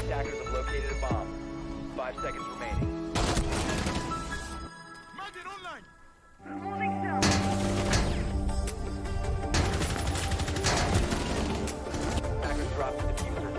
Attackers have located a bomb. 5 seconds remaining. Magnet online! Attackers dropped the diffuser.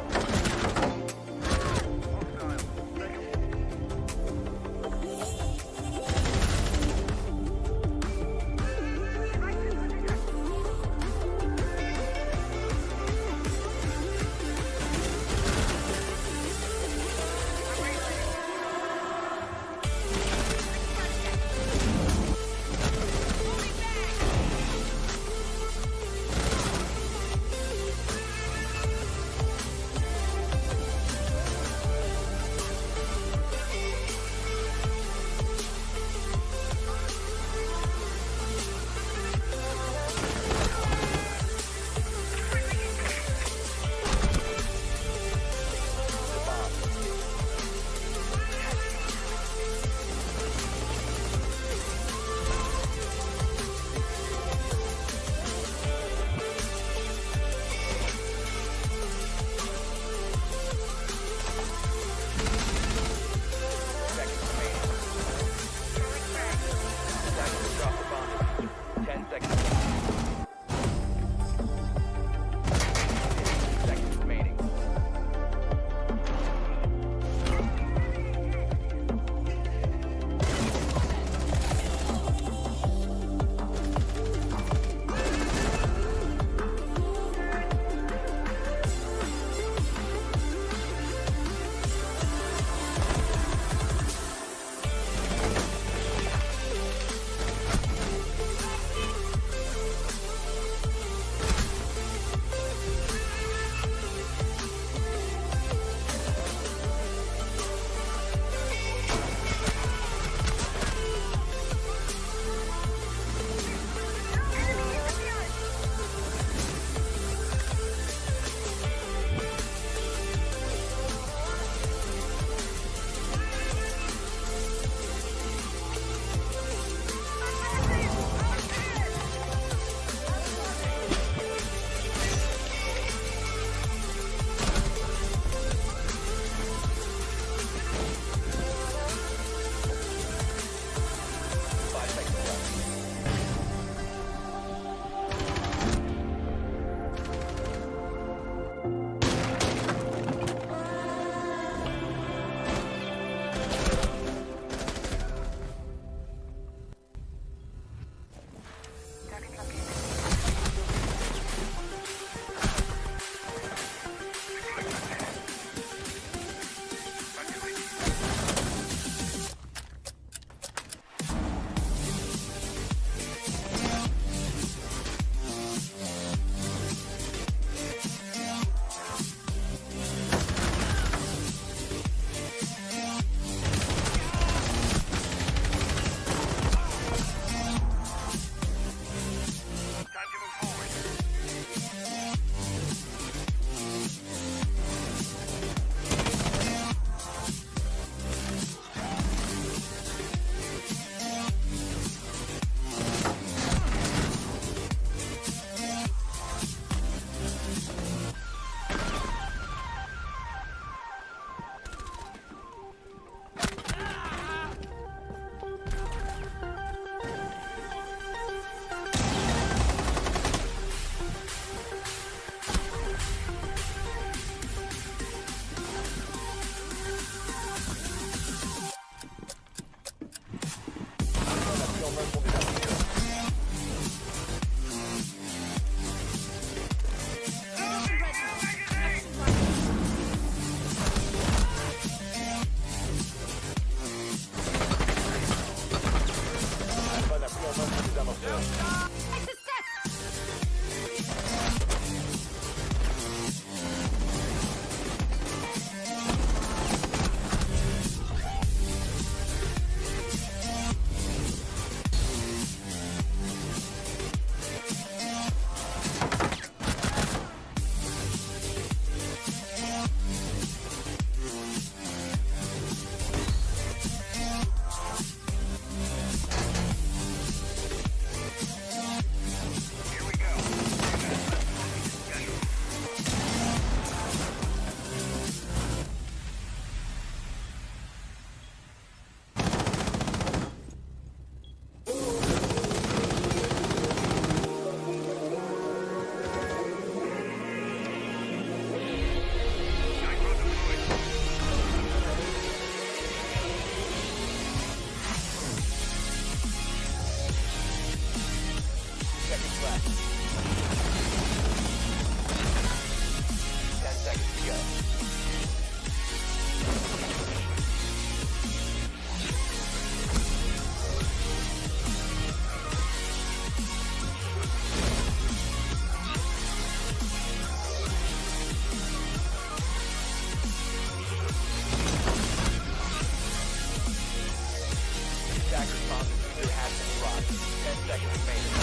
seconds remaining.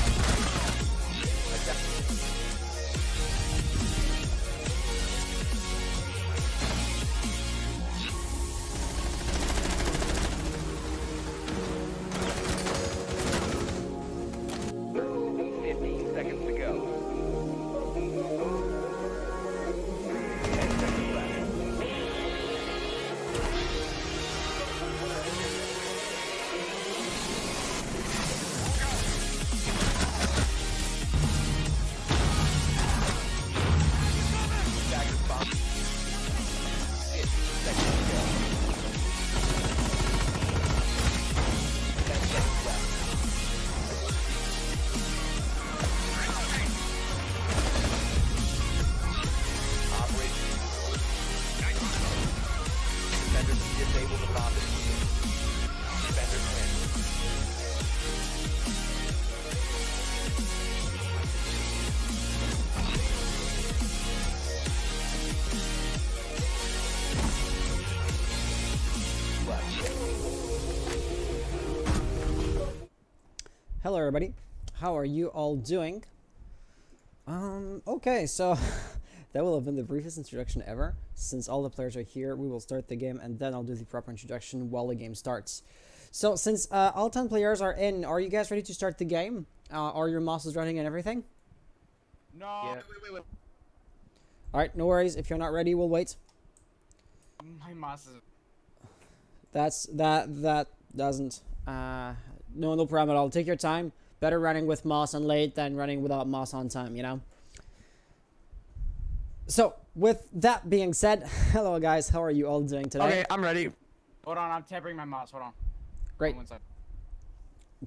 Attack- 15 seconds to go. 10 seconds left. Attackers bomb. 15 seconds to go. 10 seconds left. Operation. Defenders disable the bomb. Defenders win. Hello everybody, how are you all doing? Okay, so that will have been the briefest introduction ever. Since all the players are here, we will start the game and then I'll do the proper introduction while the game starts. So since all 10 players are in, are you guys ready to start the game? Are your mosses running and everything? No, Yeah. wait. Alright, no worries, if you're not ready, we'll wait. My mouse is. That doesn't, no problem at all. Take your time. Better running with moss on late than running without moss on time, you know? So, with that being said, hello guys, how are you all doing today? Okay, I'm ready. Hold on, I'm tapping my mouse. Hold on. Great. One sec.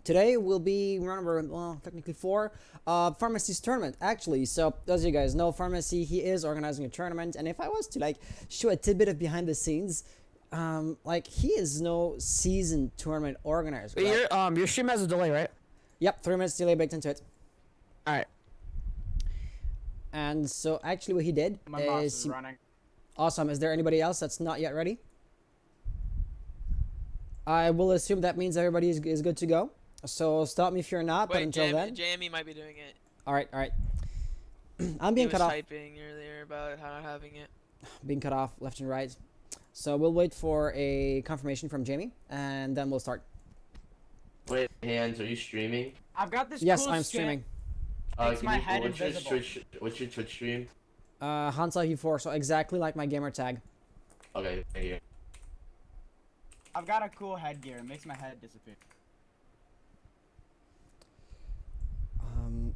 Today will be round number, well, technically 4, Pharmacy's tournament, actually. So, as you guys know, Pharmacy, he is organizing a tournament, and if I was to, like, show a tidbit of behind the scenes, like, he is no seasoned tournament organizer. Right? Your stream has a delay, right? Yep, 3 minutes delay baked into it. All right. And so, actually, what he did My mouse is... is running. Awesome. Is there anybody else that's not yet ready? I will assume that means everybody is good to go. So stop me if you're not, but Wait, until then... Jamie might be doing it. Alright. I'm He being was cut off. typing earlier about not having it. Being cut off left and right. So we'll wait for a confirmation from Jamie, and then we'll start. Wait, Hands, are you streaming? I've got this. Yes, cool I'm skin. streaming. Makes my head what's your invisible. what's your Twitch stream? Hansa4, so exactly like my gamer tag. Okay, thank you. I've got a cool headgear. It makes my head disappear.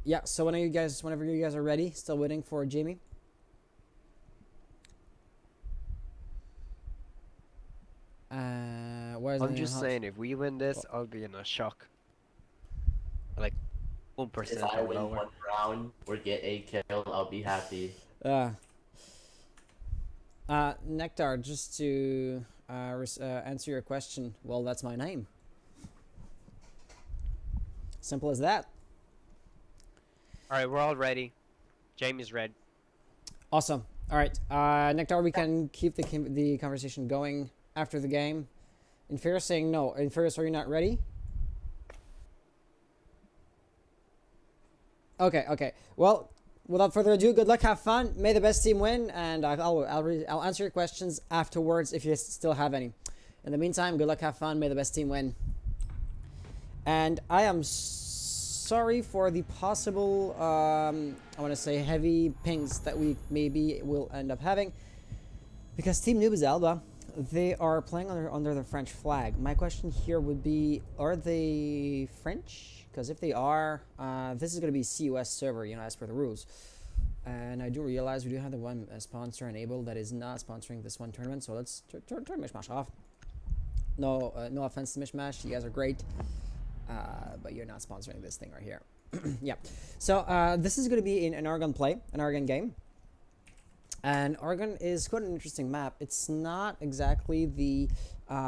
Yeah, so whenever you guys are ready, still waiting for Jamie. Where's I'm just saying, if we win this, I'll be in a shock. Like, 1% If I or win lower. one round or get a kill, I'll be happy. Nectar, just to answer your question, well, that's my name. Simple as that. Alright, we're all ready. Jamie's red. Awesome. All right, Nectar, we can keep the conversation going after the game. Inferus saying no. Inferus, are you not ready? Okay. Well, without further ado, good luck, have fun, may the best team win, and I'll answer your questions afterwards if you still have any. In the meantime, good luck, have fun, may the best team win. And I am sorry for the possible, I want to say heavy pings that we maybe will end up having, because Team Noob is Alba. They are playing under the French flag. My question here would be, are they French? Because if they are, this is going to be CUS server, you know, as per the rules. And I do realize we do have the one sponsor enabled that is not sponsoring this one tournament. So let's turn Mishmash off. No offense to Mishmash, you guys are great. But you're not sponsoring this thing right here. Yeah. So this is going to be in an Oregon game. And Oregon is quite an interesting map. It's not exactly the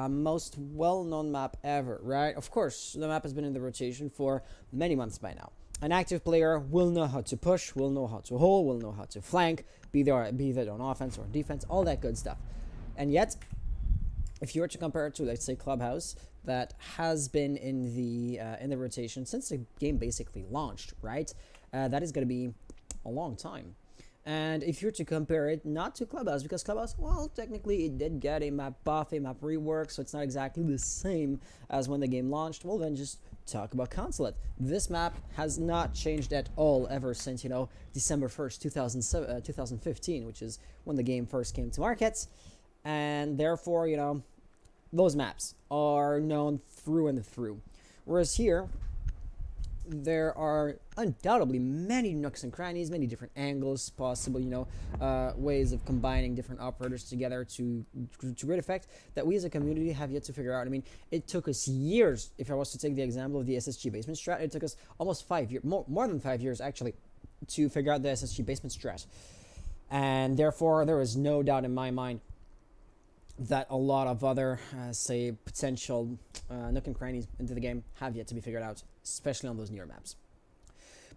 most well-known map ever, right? Of course, the map has been in the rotation for many months by now. An active player will know how to push, will know how to hold, will know how to flank, be that on offense or defense, all that good stuff. And yet, if you were to compare it to, let's say, Clubhouse, that has been in the rotation since the game basically launched, right? That is going to be a long time. And if you're to compare it not to Clubhouse, because Clubhouse, well, technically it did get a map buff, a map rework, so it's not exactly the same as when the game launched. Well, then just talk about Consulate. This map has not changed at all ever since, you know, December 1st, 2015, which is when the game first came to market. And therefore, you know, those maps are known through and through. Whereas here, there are undoubtedly many nooks and crannies, many different angles possible, you know, ways of combining different operators together to great effect that we as a community have yet to figure out. I mean, it took us years. If I was to take the example of the SSG basement strat, it took us almost 5 years, more than 5 years actually, to figure out the SSG basement strat. And therefore, there is no doubt in my mind that a lot of other, say, potential nook and crannies into the game have yet to be figured out, especially on those newer maps.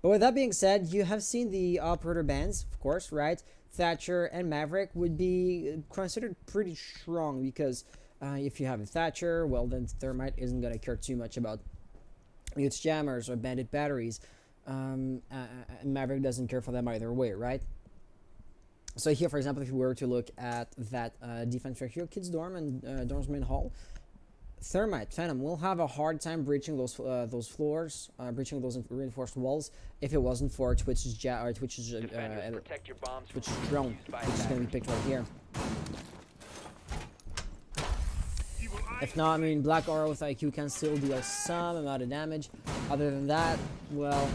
But with that being said, you have seen the operator bans, of course, right? Thatcher and Maverick would be considered pretty strong because if you have a Thatcher, well, then Thermite isn't going to care too much about its jammers or bandit batteries. And Maverick doesn't care for them either way, right? So here, for example, if we were to look at that defense right here, Kids Dorm and Dorm's main hall, Thermite Phantom will have a hard time breaching those floors, breaching those reinforced walls, if it wasn't for Twitch's Twitch's Protect your bombs from Twitch's being drone, used by which is going to be picked right here. If not, I mean, Black Aura with IQ can still deal some amount of damage. Other than that, well,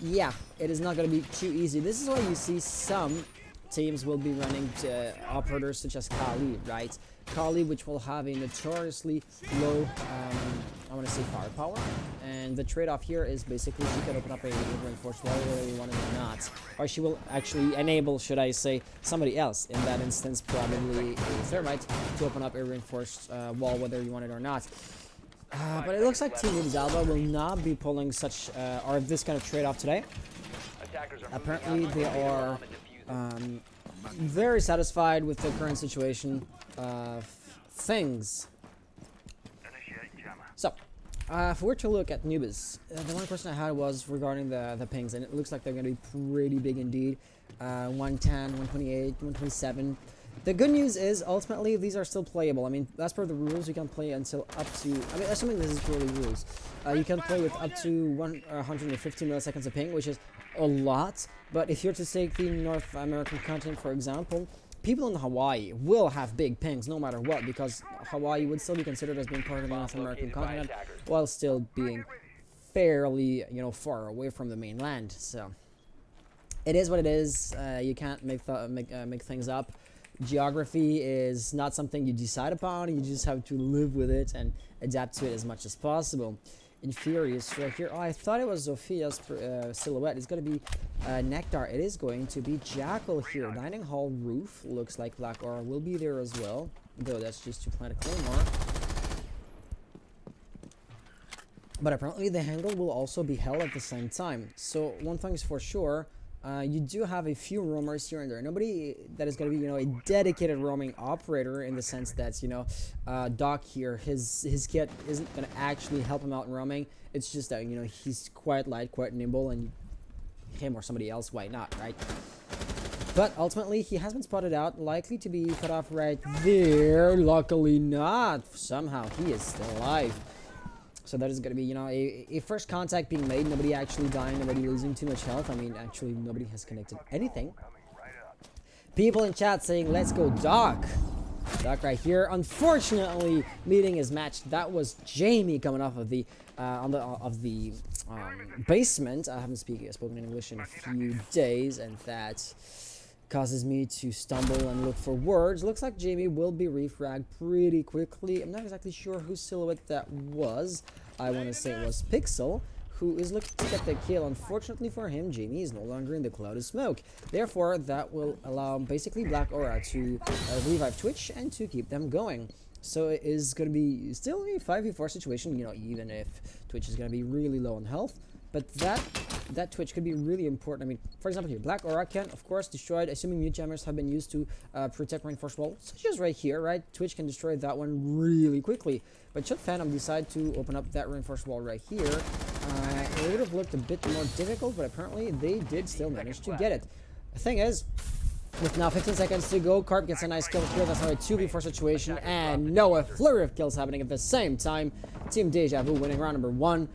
yeah, it is not going to be too easy. This is why you see some teams will be running to operators such as Kali, right? Kali, which will have a notoriously low, I want to say firepower, and the trade-off here is basically she can open up a reinforced wall whether you want it or not, or she will actually enable, should I say, somebody else, in that instance probably a Thermite, to open up a reinforced wall whether you want it or not. But it looks like Team Zalba will not be pulling such or this kind of trade-off today. Attackers are Apparently moving out they to are bomb and defuse it. very satisfied with the current situation of things. So, if we were to look at Nubis, the one question I had was regarding the pings, and it looks like they're going to be pretty big indeed. 110, 128, 127. The good news is, ultimately, these are still playable. I mean, as per the rules, you can play until up to... I mean, assuming this is purely rules. You can play with up to 150 milliseconds of ping, which is a lot. But if you're to take the North American continent, for example, people in Hawaii will have big pings no matter what, because Hawaii would still be considered as being part of the North American continent, while still being fairly, you know, far away from the mainland. So, it is what it is. You can't make things up. Geography is not something you decide upon. You just have to live with it and adapt to it as much as possible. Infurious right here. Oh, I thought it was Sophia's silhouette. It's going to be Nectar. It is going to be Jackal here. Dining hall roof. Looks like Black Aura will be there as well, though that's just to plant a claymore. But apparently the angle will also be held at the same time. So one thing is for sure. You do have a few roamers here and there. Nobody that is going to be, you know, a dedicated roaming operator, in the sense that, you know, Doc here, his kit isn't going to actually help him out in roaming. It's just that, you know, he's quite light, quite nimble, and him or somebody else, why not, right? But ultimately, he has been spotted out, likely to be cut off right there. Luckily not. Somehow he is still alive. So that is going to be, you know, a first contact being made, nobody actually dying, nobody losing too much health. I mean, actually, nobody has connected anything. People in chat saying, let's go Doc. Doc right here. Unfortunately, meeting is matched. That was Jamie coming off of the basement. I haven't spoken English in a few days, and that causes me to stumble and look for words. Looks like Jamie will be refragged pretty quickly. I'm not exactly sure whose silhouette that was. I want to say it was Pixel, who is looking to get the kill. Unfortunately for him, Jamie is no longer in the cloud of smoke. Therefore, that will allow basically Black Aura to revive Twitch and to keep them going. So it is going to be still a 5v4 situation, you know, even if Twitch is going to be really low on health. But that that Twitch could be really important. I mean, for example here, Black Aura can, of course, destroyed, assuming mute jammers have been used to protect reinforced wall, such as right here, right? Twitch can destroy that one really quickly. But should Phantom decide to open up that reinforced wall right here, it would have looked a bit more difficult, but apparently they did still manage to get it. The thing is, with now 15 seconds to go, Carp gets a nice kill here. That's now a 2v4 situation, and no, a flurry of kills happening at the same time. Team Deja Vu winning round number 1.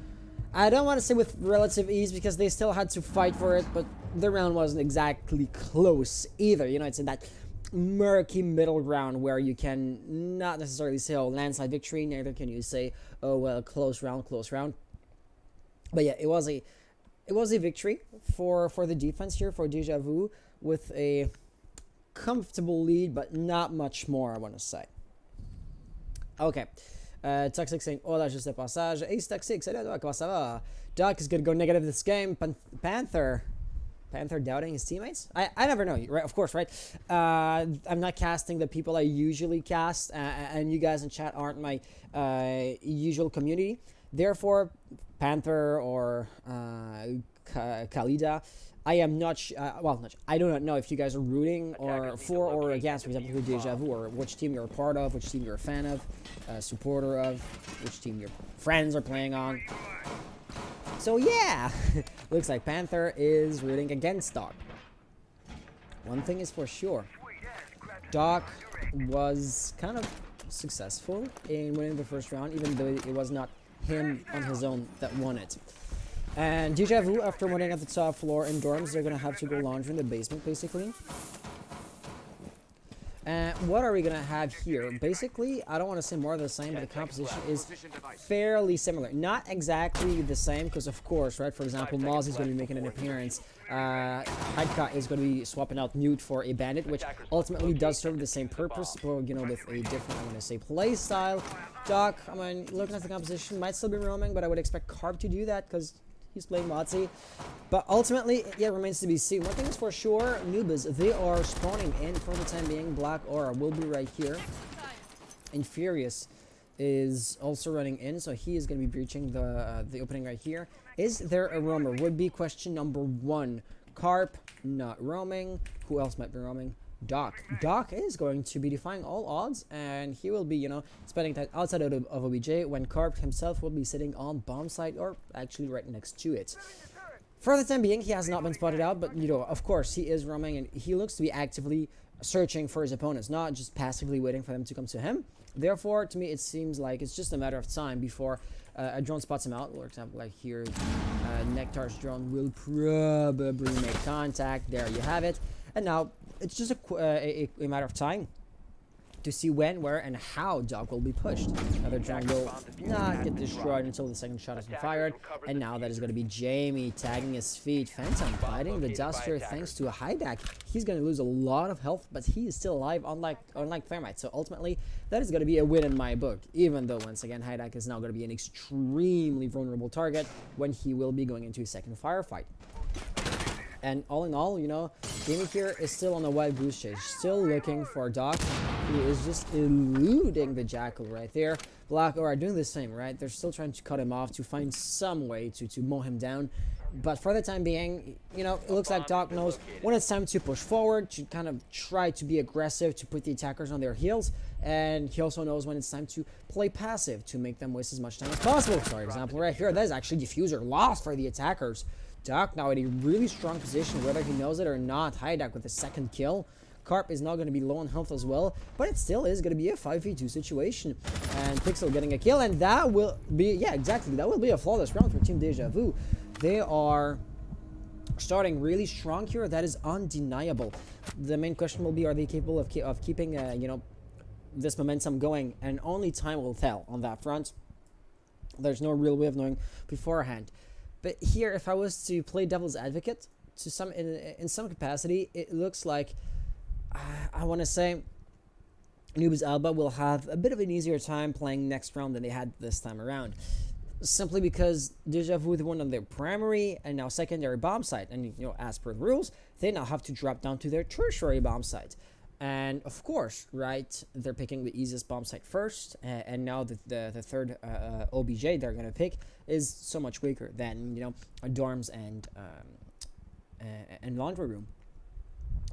I don't want to say with relative ease because they still had to fight for it, but the round wasn't exactly close either. You know, it's in that murky middle ground where you can not necessarily say, oh, landslide victory, neither can you say, oh, well, close round. But yeah, it was a victory for the defense here for Deja Vu with a comfortable lead, but not much more, I want to say. Okay. Toxic saying, hola, juste passage. Ace Toxic, salut à toi, comment ça va? Doc is going to go negative this game. Panther doubting his teammates? I never know, right? Of course, right? I'm not casting the people I usually cast, and you guys in chat aren't my usual community. Therefore, Panther or Khalida, I am not, I do not know if you guys are rooting or for or against, for example, Deja Vu, or which team you're a part of, which team you're a fan of, supporter of, which team your friends are playing on. So yeah, looks like Panther is rooting against Doc. One thing is for sure, Doc was kind of successful in winning the first round, even though it was not him on his own that won it. And Deja Vu, after winning at the top floor in dorms, they're gonna have to go laundry in the basement, basically. And what are we gonna have here? Basically, I don't want to say more of the same, but the composition is fairly similar. Not exactly the same, because of course, right? For example, Moz is going to be making an appearance. Hadka is going to be swapping out Mute for a Bandit, which ultimately does serve the same purpose, but you know, with a different, I'm going to say, play style. Doc, I mean, looking at the composition, might still be roaming, but I would expect Carp to do that because he's playing Mozi. But ultimately, yeah, it remains to be seen. One thing is for sure, Noobas, they are spawning in for the time being. Black Aura will be right here. And Furious is also running in, so he is going to be breaching the opening right here. Is there a roamer? Would be question number 1. Carp, not roaming. Who else might be roaming? Doc. Doc is going to be defying all odds, and he will be, you know, spending time outside of OBJ when Carp himself will be sitting on bomb site, or actually right next to it. For the time being, he has not been spotted out, but, you know, of course, he is roaming, and he looks to be actively searching for his opponents, not just passively waiting for them to come to him. Therefore, to me, it seems like it's just a matter of time before a drone spots him out. For example, like here, Nectar's drone will probably make contact. There you have it. And now, it's just a matter of time to see when, where, and how Doc will be pushed. Another drone will not get destroyed until the second shot has been fired. And now that is going to be Jamie tagging his feet. Phantom fighting the Duster thanks to a Hydak. He's going to lose a lot of health, but he is still alive, unlike Thermite. So ultimately, that is going to be a win in my book. Even though, once again, Hydak is now going to be an extremely vulnerable target when he will be going into a second firefight. And all in all, you know, Jamie here is still on a wild goose chase, still looking for Doc. He is just eluding the Jackal right there. Black Aura doing the same, right? They're still trying to cut him off, to find some way to mow him down. But for the time being, you know, it looks like Doc knows when it's time to push forward, to kind of try to be aggressive, to put the attackers on their heels. And he also knows when it's time to play passive, to make them waste as much time as possible. For example, right here, that is actually Diffuser lost for the attackers. Doc now in a really strong position, whether he knows it or not. Hydak with the second kill. Carp is now going to be low on health as well, but it still is going to be a 5v2 situation. And Pixel getting a kill, and that will be, yeah, exactly, that will be a flawless round for Team Deja Vu. They are starting really strong here. That is undeniable. The main question will be, are they capable of keeping, you know, this momentum going? And only time will tell on that front. There's no real way of knowing beforehand. But here, if I was to play devil's advocate to in some capacity, it looks like I want to say Noobs Alba will have a bit of an easier time playing next round than they had this time around. Simply because Deja Vu won on their primary and now secondary bomb site, and you know, as per the rules, they now have to drop down to their tertiary bomb site. And of course, right, they're picking the easiest bomb site first, and now the third OBJ they're gonna pick is so much weaker than, you know, dorms and laundry room.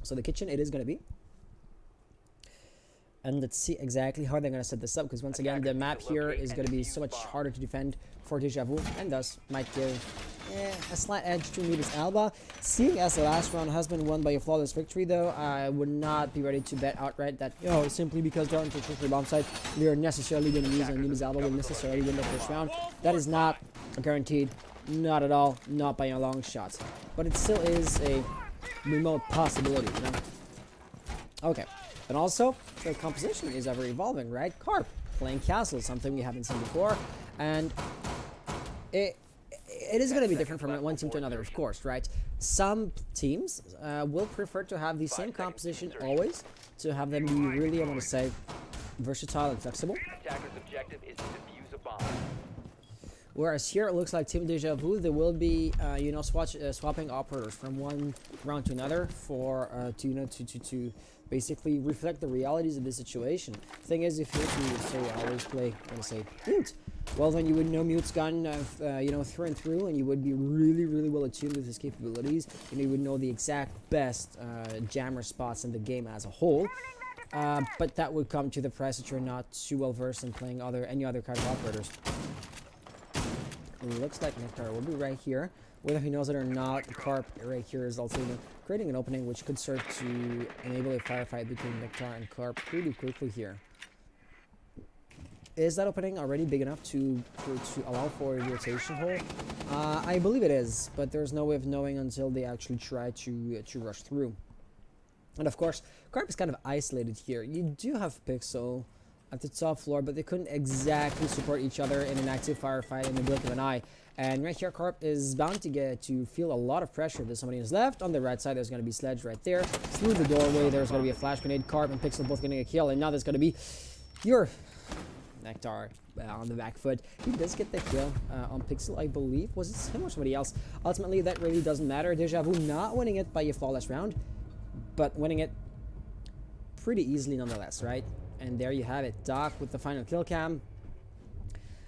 So the kitchen it is gonna be. And let's see exactly how they're going to set this up, because once again, the map here is going to be so much harder to defend for Deja Vu, and thus might give a slight edge to Nubis Alba. Seeing as the last round has been won by a flawless victory, though, I would not be ready to bet outright that, simply because they're on tertiary bomb site, we are necessarily going to lose, and Nubis Alba will necessarily win the first round. That is not guaranteed, not at all, not by a long shot. But it still is a remote possibility, you know? Okay. And also, the composition is ever evolving, right? Carp playing Castle, something we haven't seen before, and it is going to be different from one team to another, of course, right? Some teams will prefer to have the same composition always, to have them be really, I want to say, versatile and flexible. Attacker's objective is to defuse a bomb. Whereas here it looks like Team Deja Vu, they will be, swapping operators from one round to another for to basically reflect the realities of the situation. Thing is, if you were to say always play, mute, well then you would know Mute's gun, through and through, and you would be really well attuned with his capabilities, and you would know the exact best jammer spots in the game as a whole. But that would come to the price that you're not too well versed in playing any other kind of operators. It looks like Nectar will be right here. Whether he knows it or not, Carp right here is also creating an opening which could serve to enable a firefight between Nectar and Carp pretty quickly here. Is that opening already big enough to allow for a rotation hole? I believe it is, but there's no way of knowing until they actually try to rush through. And of course, Carp is kind of isolated here. You do have Pixel at the top floor, but they couldn't exactly support each other in an active firefight in the blink of an eye. And right here, Carp is bound to feel a lot of pressure. There's somebody who's left. On the right side, there's going to be Sledge right there. Through the doorway, there's going to be a flash grenade. Carp and Pixel both getting a kill, and now there's going to be your Nectar on the back foot. He does get the kill on Pixel, I believe. Was it him or somebody else? Ultimately, that really doesn't matter. Deja Vu not winning it by a flawless round, but winning it pretty easily nonetheless, right? And there you have it. Doc with the final kill cam.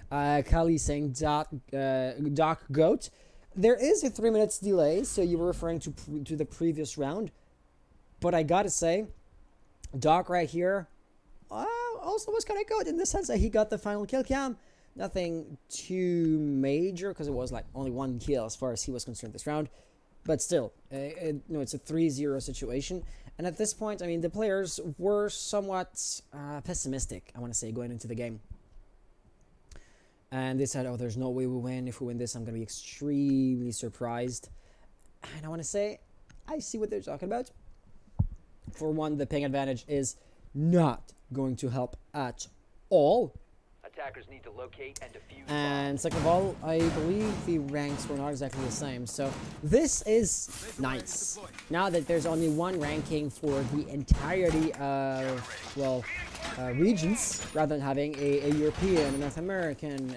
Kali saying Doc Goat. There is a 3 minutes delay, so you were referring to the previous round. But I gotta say, Doc right here also was kind of good in the sense that he got the final kill cam. Nothing too major, because it was like only one kill as far as he was concerned this round. But still, it's a 3-0 situation. And at this point, I mean, the players were somewhat pessimistic, I want to say, going into the game. And they said, oh, there's no way we win. If we win this, I'm going to be extremely surprised. And I want to say, I see what they're talking about. For one, the ping advantage is not going to help at all. Attackers need to locate and defuse And second of all, I believe the ranks were not exactly the same. So this is nice. Now that there's only one ranking for the entirety of, regions, rather than having a European, a North American,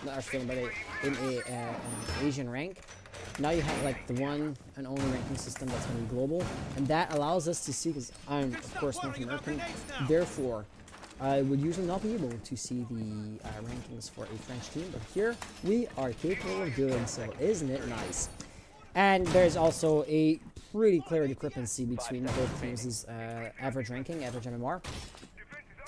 not Australian, but an Asian rank. Now you have like the one and only ranking system that's going to be global. And that allows us to see, because I'm, of course, North American, therefore, I would usually not be able to see the rankings for a French team, but here we are capable of doing so. Isn't it nice? And there's also a pretty clear discrepancy between both teams' average ranking, average MMR.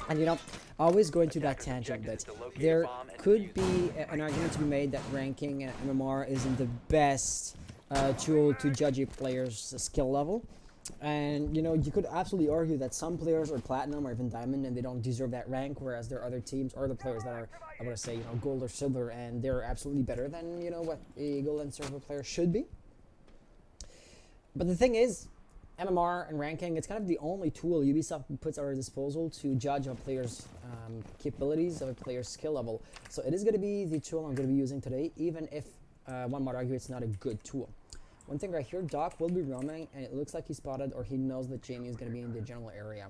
And always going to that tangent, but there could be an argument to be made that ranking and MMR isn't the best tool to judge a player's skill level. And you could absolutely argue that some players are platinum or even diamond and they don't deserve that rank, whereas there are other teams or the players that are, I want to say, gold or silver, and they're absolutely better than what a gold and silver player should be. But the thing is, MMR and ranking, it's kind of the only tool Ubisoft puts at our disposal to judge a player's capabilities, of a player's skill level. So it is going to be the tool I'm going to be using today, even if one might argue it's not a good tool. One thing right here, Doc will be roaming, and it looks like he spotted, or he knows that Jamie is going to be in the general area.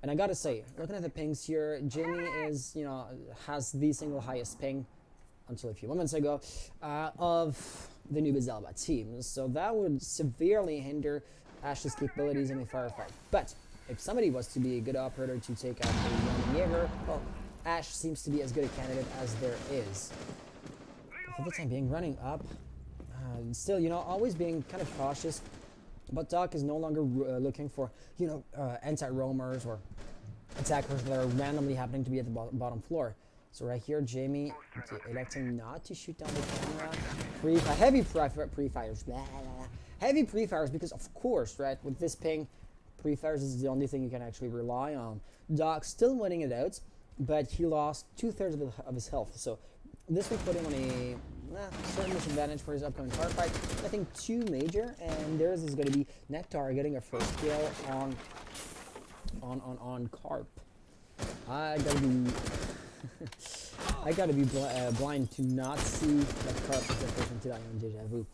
And I gotta say, looking at the pings here, Jamie is, has the single highest ping, until a few moments ago, of the Nubis Alba team. So that would severely hinder Ash's capabilities in a firefight. But if somebody was to be a good operator to take out a Roman Jaeger, well, Ash seems to be as good a candidate as there is. For the time being, running up. Still, you know, always being kind of cautious. But Doc is no longer looking for, you know, anti-roamers or attackers that are randomly happening to be at the bottom floor. So right here, Jamie electing not to shoot down the camera. Heavy pre-fires. Heavy pre-fires because, of course, right, with this ping, pre-fires is the only thing you can actually rely on. Doc still winning it out, but he lost 2/3 of his health. So this will put him on a certain disadvantage for his upcoming firefight. Nothing too major, and theirs is going to be Nectar getting a first kill on Carp. I gotta be blind to not see that Carp is the person to die on Deja Vu.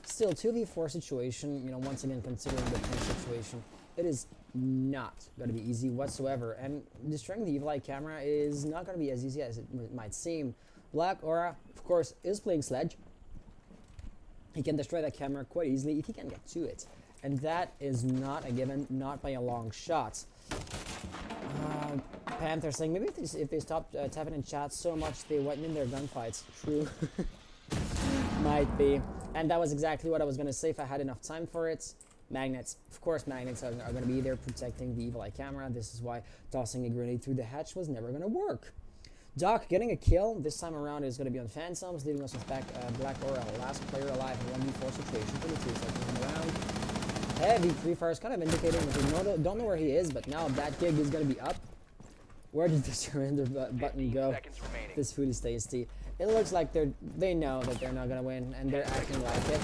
Still, 2v4 situation, you know, once again, considering the ping situation, it is not going to be easy whatsoever. And destroying the Evil Eye camera is not going to be as easy as it might seem. Black Aura, of course, is playing Sledge. He can destroy that camera quite easily if he can get to it. And that is not a given, not by a long shot. Panther saying maybe if they stopped tapping in chat so much they went in their gunfights. True. Might be. And that was exactly what I was going to say if I had enough time for it. Magnets. Of course, magnets are going to be there protecting the Evil Eye camera. This is why tossing a grenade through the hatch was never going to work. Doc getting a kill this time around is going to be on Phantoms, leaving us with Black Aura, last player alive in 1v4 situation. 22 seconds around. Heavy pre-fires, kind of indicating that they don't know where he is, but now that gig is going to be up. Where did the surrender button go? This food is tasty. It looks like they know that they're not going to win, and they're acting like it.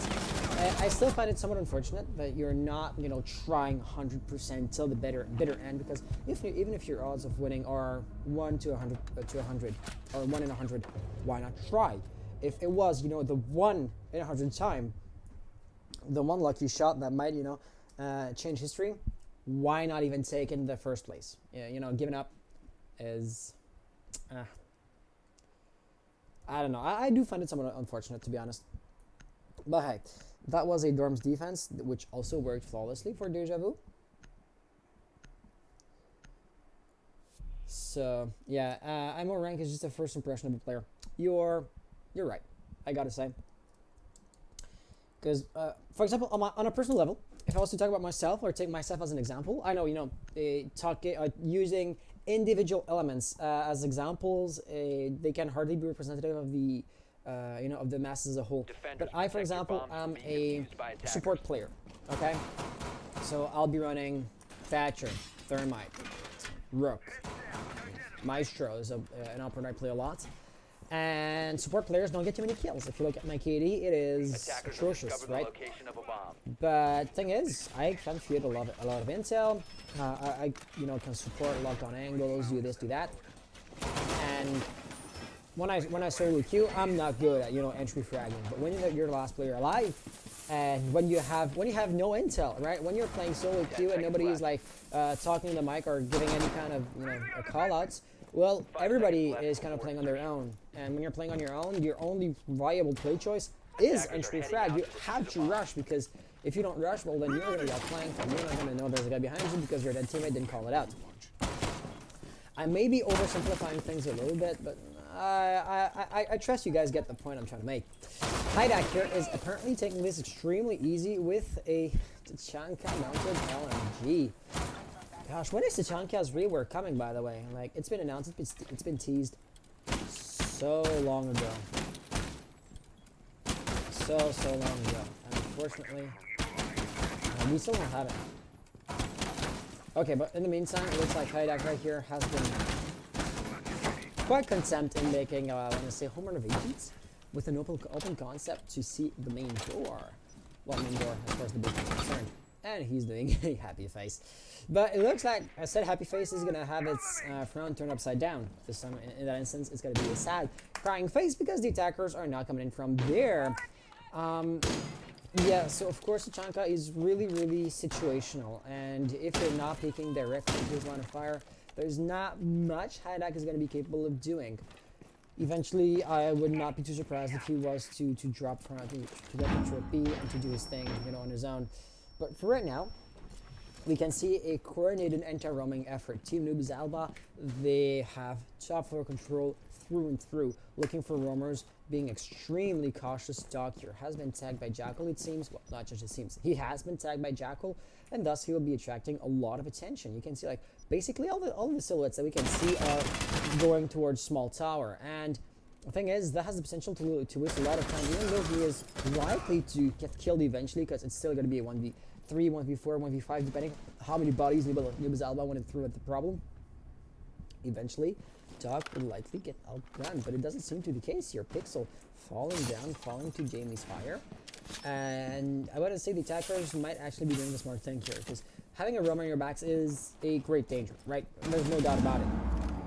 I still find it somewhat unfortunate that you're not, you know, trying 100% till the bitter end, because even if your odds of winning are 1 to 100 or 1 in 100, why not try? If it was, you know, the 1 in 100 time, the one lucky shot that might, you know, change history, why not even take it in the first place? Yeah, you know, giving up is, I don't know. I do find it somewhat unfortunate, to be honest. But hey, that was a Dorm's defense, which also worked flawlessly for Deja Vu. So yeah, IMO rank is just a first impression of a player. You're right, I gotta say. Because, for example, on a personal level, if I was to talk about myself or take myself as an example, I know, you know, using individual elements as examples, they can hardly be representative of the, you know, of the masses as a whole. But I, for example, am a support player. Okay, so I'll be running Thatcher, Thermite, Rook, Maestro is an operator I play a lot. And support players don't get too many kills. If you look at my KD, it is atrocious, right? But thing is, I can feed a lot of intel. I you know, can support lockdown angles, do this, do that. And when I solo queue, I'm not good at, you know, entry fragging. But when you're the last player alive, and when you have no intel, right? When you're playing solo queue and nobody is like talking to the mic or giving any kind of, you know, call outs. Well, everybody is kind of playing on their own, and when you're playing on your own, your only viable play choice is entry frag. You have to rush, because if you don't rush, well, then you're going to get flanked, and you're not going to know there's a guy behind you because your dead teammate didn't call it out. I may be oversimplifying things a little bit, but I trust you guys get the point I'm trying to make. Hydak here is apparently taking this extremely easy with a Tachanka mounted LMG. Gosh, when is the Tachanka's rework coming, by the way? Like, it's been announced, it's been teased so long ago. So long ago. And unfortunately, we still don't have it. Okay, but in the meantime, it looks like Hydak right here has been quite content in making, I want to say, home renovations with an open concept to see the main door. Well, main door, as far as the business is concerned. And he's doing a happy face. But it looks like I said happy face is going to have its front turned upside down. This time, in that instance, it's going to be a sad crying face because the attackers are not coming in from there. Yeah, so of course Tachanka is really, really situational. And if you're not peeking directly into his line of fire, there's not much Hydak is going to be capable of doing. Eventually, I would not be too surprised if he was to drop front, to get the trip B and to do his thing, you know, on his own. But for right now, we can see a coordinated anti-roaming effort. Team Noobs Alba, they have top floor control through and through, looking for roamers, being extremely cautious. Dog here has been tagged by Jackal, it seems. Well, not just it seems. He has been tagged by Jackal, and thus he will be attracting a lot of attention. You can see, like, basically all the silhouettes that we can see are going towards small tower. And the thing is, that has the potential to waste a lot of time, even though he is likely to get killed eventually, because it's still going to be a 1v3, 1v4, 1v5, depending how many bodies Noobs Alba went through at the problem. Eventually, Dog would likely get outgunned, but it doesn't seem to be the case here. Pixel falling down, falling to Jamie's fire. And I want to say the attackers might actually be doing the smart thing here, because having a roamer on your backs is a great danger, right? There's no doubt about it.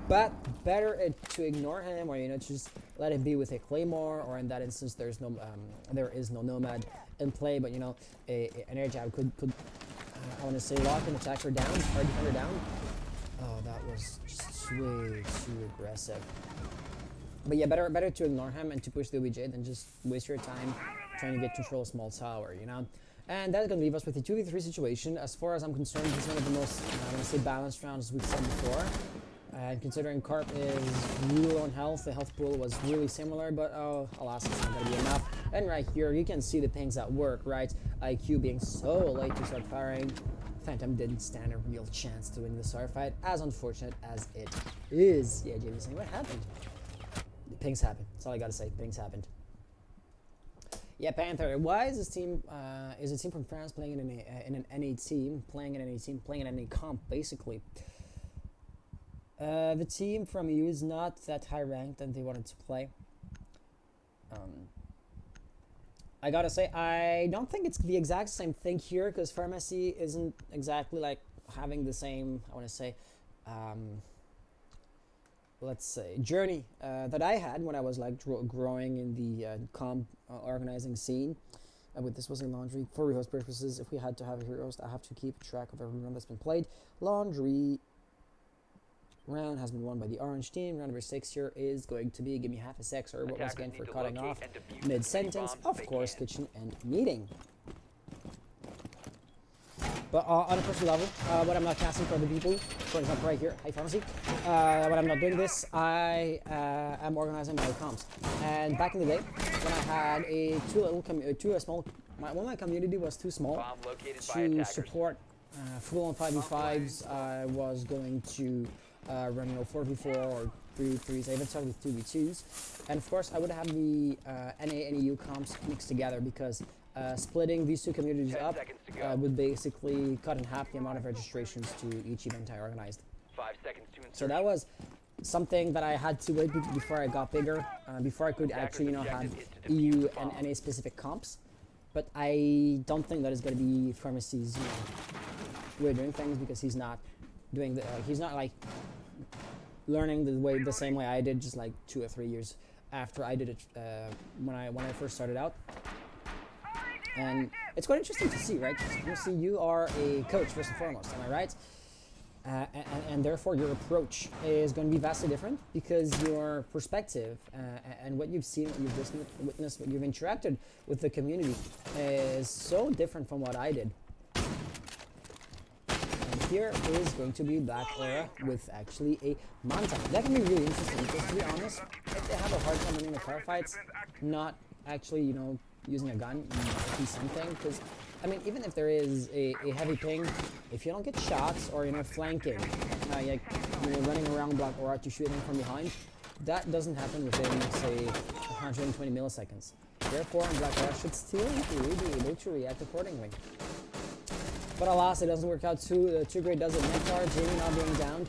But better to ignore him, or to just let him be with a claymore, or in that instance there is no nomad in play. But an air jab could I want to say lock an attacker down, or defender down. Oh, that was just way too aggressive. But yeah, better to ignore him and to push the OBJ than just waste your time trying to get control of small tower, And that's going to leave us with a 2v3 situation. As far as I'm concerned, this is one of the most, I want to say, balanced rounds we've seen before. And considering Carp is really low on health, the health pool was really similar, but oh, alas, it's not going to be enough. And right here, you can see the pings at work, right? IQ being so late to start firing. Phantom didn't stand a real chance to win the star fight, as unfortunate as it is. Yeah, Jamie's saying, what happened? Pings happened. That's all I gotta say. Pings happened. Yeah, Panther. Why is this team? Is a team from France playing in an NA team, playing in an NA comp, basically? The team from EU is not that high ranked, and they wanted to play. I gotta say, I don't think it's the exact same thing here, because Pharmacy isn't exactly like having the same, I want to say, let's say, journey that I had when I was like growing in the comp organizing scene. But this was a laundry for rehost purposes. If we had to have a rehost, I have to keep track of every round that's been played. Laundry round has been won by the orange team. Round number 6 here is going to be, give me half a sec, sorry, once again for cutting off mid-sentence, of course, kitchen and meeting. But on a personal level, when I'm not casting for other people, for example right here, High Pharmacy, when I'm not doing this, I am organizing my comps. And back in the day, when I had one of my community was too small to support full-on 5v5s, I was going to run 4v4 or 3v3s. I even started with 2v2s, and of course I would have the NA and EU comps mixed together, because splitting these two communities up would basically cut in half the amount of registrations to each event I organized. 5 seconds to insert. So that was something that I had to wait before I got bigger, before I could actually have EU and NA specific comps. But I don't think that is going to be Pharmacy's way of doing things, because he's not doing the he's not like learning the same way I did, just like 2 or 3 years after I did it when I first started out. And it's quite interesting to see, right? You see, you are a coach first and foremost, am I right? And therefore your approach is going to be vastly different, because your perspective and what you've seen, what you've witnessed, what you've interacted with the community is so different from what I did. Here is going to be Black Aura with actually a Manta. That can be really interesting, because to be honest, if they have a hard time winning the firefights, not actually, using a gun might be something. Because, I mean, even if there is a heavy ping, if you don't get shots or, flanking, like, running around Black Aura to shoot them from behind, that doesn't happen within, say, 120 milliseconds. Therefore, Black Aura should still really be able to react accordingly. But alas, it doesn't work out too great, does it? Mentar, Jamie not being downed.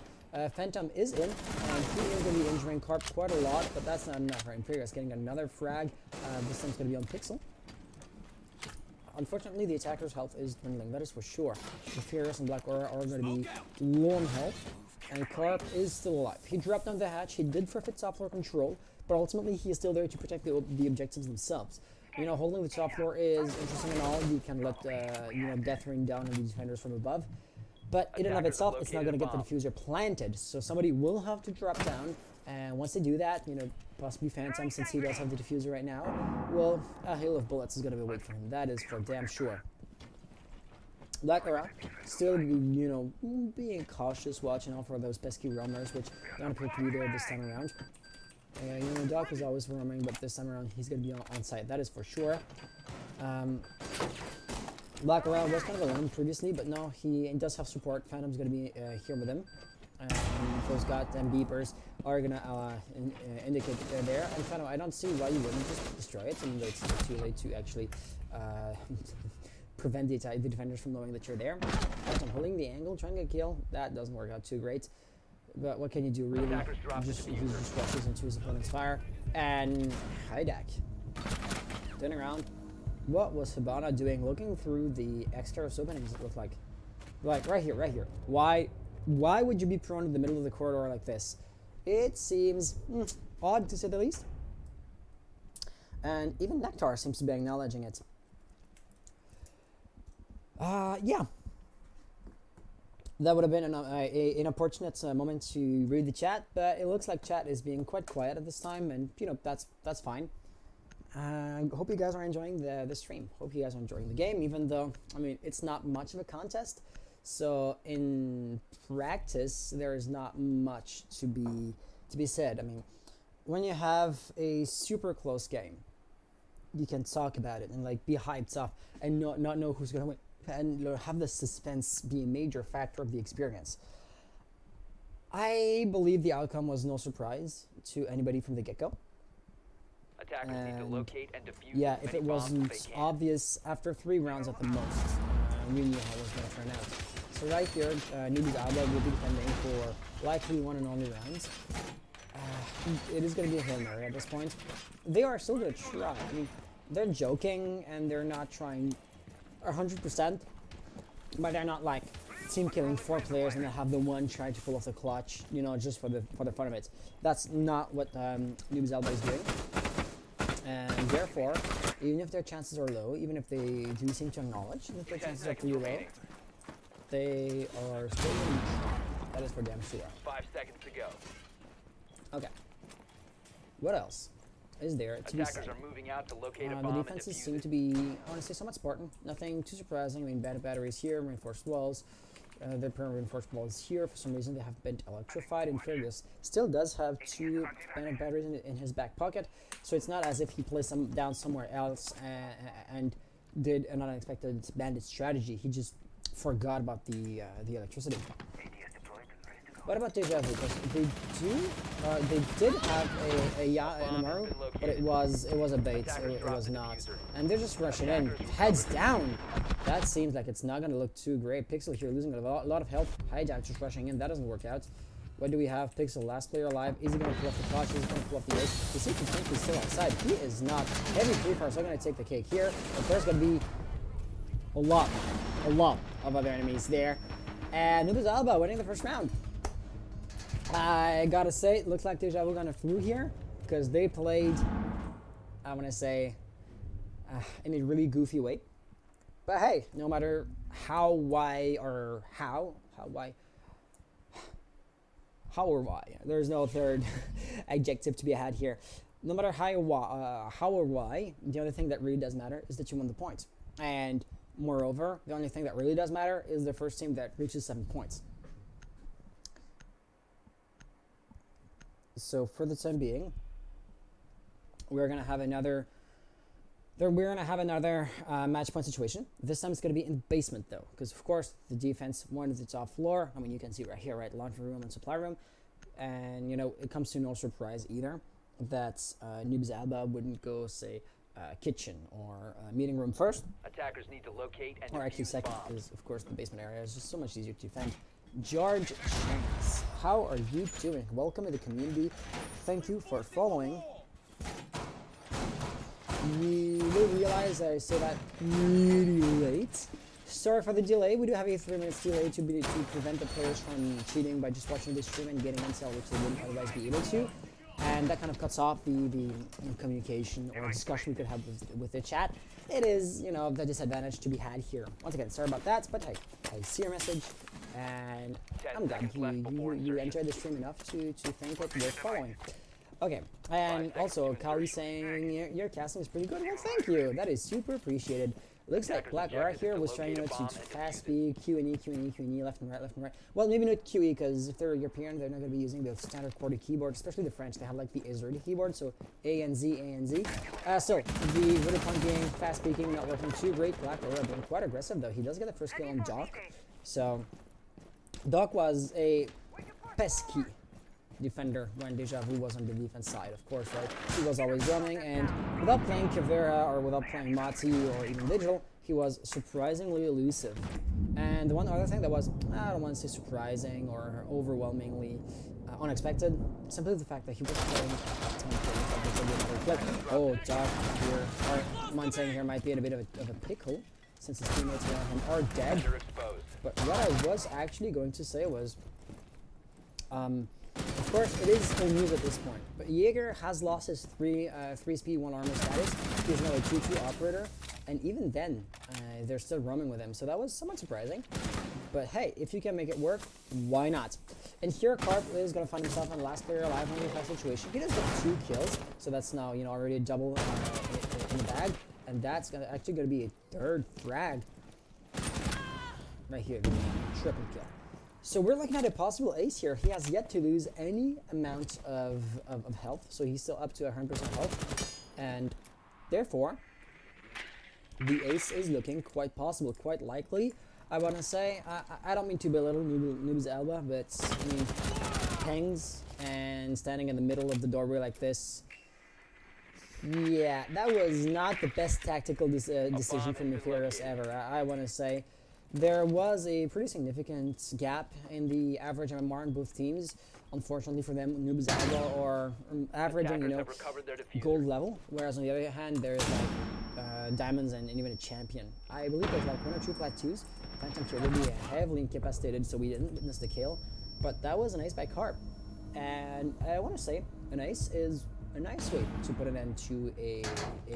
Phantom is in, and he is going to be injuring Carp quite a lot, but that's not enough. Right? Imperius getting another frag. This time's going to be on Pixel. Unfortunately, the attacker's health is dwindling, that is for sure. Imperius and Black Aura are going to be low on health, and Carp is still alive. He dropped down the hatch, he did forfeit top floor control, but ultimately he is still there to protect the objectives themselves. Holding the top floor is interesting and all. You can let, death rain down on the defenders from above. But in and of itself, it's not going to get the diffuser planted. So somebody will have to drop down. And once they do that, possibly Phantom, since he does have the diffuser right now, well, a hail of bullets is going to be waiting for him. That is for damn sure. Blackaround still be, being cautious, watching out for those pesky roamers, which don't appear to be there this time around. Doc is always roaming, but this time around he's going to be on site, that is for sure. Blackaround was kind of alone previously, but now he does have support. Phantom's going to be here with him. Those goddamn beepers are going to indicate they're there. And Phantom, I don't see why you wouldn't just destroy it. I mean, it's too late to actually prevent the defenders from knowing that you're there. Phantom holding the angle, trying to get a kill. That doesn't work out too great. But what can you do, really? He just rushes into his opponent's fire. And Hydak. Turn around. What was Hibana doing? Looking through the extras openings, it looked like. Like, right here, right here. Why would you be prone in the middle of the corridor like this? It seems odd, to say the least. And even Nectar seems to be acknowledging it. Yeah. That would have been an unfortunate moment to read the chat, but it looks like chat is being quite quiet at this time, and that's fine. Hope you guys are enjoying the stream. Hope you guys are enjoying the game, even though, I mean, it's not much of a contest. So in practice, there is not much to be said. I mean, when you have a super close game, you can talk about it and like be hyped up and not know who's gonna win, and have the suspense be a major factor of the experience. I believe the outcome was no surprise to anybody from the get-go. Attackers need to locate and defuse Yeah, as if many it bombs as wasn't they can. obvious after 3 rounds at the most, we knew how it was going to turn out. So right here, Newbie's Alba will be defending for likely 1 and only rounds. It is going to be a Hail Mary at this point. They are still going to try. I mean, they're joking and they're not trying 100%, but they're not like team killing 4 players and then have the one trying to pull off the clutch, just for the fun of it. That's not what Newbie's Alba is doing. And therefore, even if their chances are low, even if they do seem to acknowledge that their 10 chances are seconds pretty low, remaining. they are still going to try. That is for damn sure. 5 seconds to go. Okay. What else is there to be Attackers said? are moving out to locate a The bomb and defenses defuse seem it. to be, I want to say, somewhat Spartan. Nothing too surprising. I mean, batteries here, reinforced walls. The permanent reinforced walls here. For some reason, they have been electrified. Infurious still does have 2 bandit batteries in his back pocket, so it's not as if he placed them down somewhere else and did an unexpected bandit strategy. He just forgot about the electricity. What about Deja Vu? Because they did have an Amaru, but it was a bait. It was not, and they're just rushing in, heads down. That seems like it's not going to look too great. Pixel here losing a lot of health. Hijack just rushing in. That doesn't work out. What do we have? Pixel, last player alive. Is he going to pull off the clutch? Is he going to pull off the ace? You see, he think he's still outside. He is not. Heavy free fire, so going to take the cake here. But there's going to be a lot of other enemies there. And Nubis Alba winning the first round. I gotta say, it looks like Deja Vu gonna through here, because they played, I wanna say, in a really goofy way. But hey, no matter how, why, or how or why, there's no third adjective to be had here. No matter how or why, the only thing that really does matter is that you won the point. And moreover, the only thing that really does matter is the first team that reaches 7 points. So for the time being, we're gonna have another match point situation. This time it's gonna be in the basement though, because of course the defense wanted the top floor. I mean, you can see right here, right, laundry room and supply room, and it comes to no surprise either that Nubis Alba wouldn't go say kitchen or meeting room first, Attackers need to locate and or actually defuse second, bombs. because of course the basement area is just so much easier to defend. George Shanks, how are you doing? Welcome to the community. Thank you for following. You will realize I say that really late. Sorry for the delay. We do have a 3 minutes delay to prevent the players from cheating by just watching the stream and getting intel, which they wouldn't otherwise be able to. And that kind of cuts off the communication or discussion we could have with the chat. It is, the disadvantage to be had here. Once again, sorry about that, but hey, I see your message, and 10 I'm glad seconds left before you insertion. enjoyed the stream enough to think it worth following. Okay, and also Kali saying your casting is pretty good. Well, thank you. That is super appreciated. Looks like Attackers' Black objective right is here to was trying, you know, locate a to bomb and fast defuse speed, Q&E, left and right. Well, maybe not QE, because if they're European, they're not going to be using the standard QWERTY keyboard, especially the French. They have like the Israeli keyboard, so A and Z. Still, the really fun game, fast speaking, not working too great. Black Aura being quite aggressive, though. He does get the first kill on Doc. So, Doc was a pesky defender when Deja Vu was on the defense side, of course, right? He was always running, and without playing Kavera or without playing Mati or even Digital, he was surprisingly elusive. And the one other thing that was, I don't want to say surprising or overwhelmingly unexpected, simply the fact that he was playing Oh, Doc here, or Montaigne here might be in a bit of a pickle, since his teammates around him are dead. You're exposed. But what I was actually going to say was, of course, it is old news at this point, but Jaeger has lost his 3 speed 1 armor status. He's now a 2-2 operator, and even then, they're still roaming with him, so that was somewhat surprising. But hey, if you can make it work, why not? And here, Carp is going to find himself in the last player alive in the situation. He does get 2 kills, so that's now, you know, already a double in the bag, and that's actually going to be a 3rd frag. Right here, triple kill. So we're looking at a possible ace here. He has yet to lose any amount of health, so he's still up to 100% health, and therefore the ace is looking quite possible, quite likely. I want to say, I don't mean to belittle Noob's Alba, but I mean, hangs and standing in the middle of the doorway like this. Yeah, that was not the best tactical decision from Nefarious ever. I want to say. There was a pretty significant gap in the average MMR in both teams. Unfortunately for them, Noob's Alba or averaging, you know, Attackers have recovered their diffuser. gold level, whereas on the other hand, there's like diamonds and even a champion. I believe there's like 1 or 2 plateaus. Phantom here will be heavily incapacitated, so we didn't witness the kill. But that was an ace by Carp. And I want to say, an ace is a nice way to put an end to a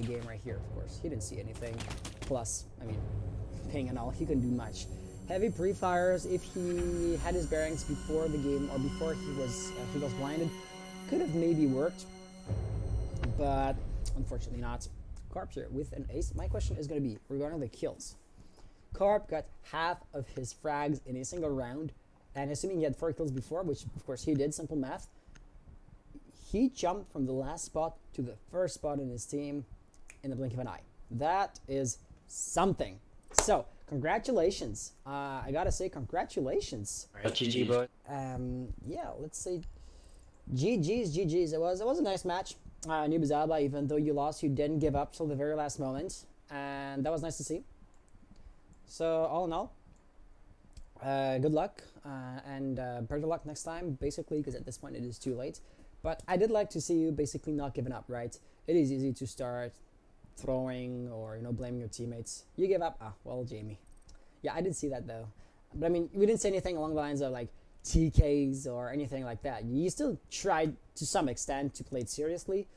game right here, of course. He didn't see anything. Plus, I mean, ping and all, he couldn't do much. Heavy pre-fires, if he had his bearings before the game or before he was blinded, could have maybe worked, but unfortunately not. Carp here with an ace. My question is going to be regarding the kills. Carp got half of his frags in a single round, and assuming he had 4 kills before, which of course he did, simple math, he jumped from the last spot to the first spot in his team in the blink of an eye. That is something. So, congratulations. I gotta say, congratulations. Alright, GG, boy. Yeah, let's say GG's. It was a nice match. Noob's Alba, even though you lost, you didn't give up till the very last moment, and that was nice to see. So, all in all, good luck, and better luck next time, basically, because at this point it is too late. But I did like to see you basically not giving up, right? It is easy to start throwing or, you know, blaming your teammates. You give up, well, Jamie. Yeah, I did see that though. But I mean, we didn't say anything along the lines of like TKs or anything like that. You still tried to some extent to play it seriously.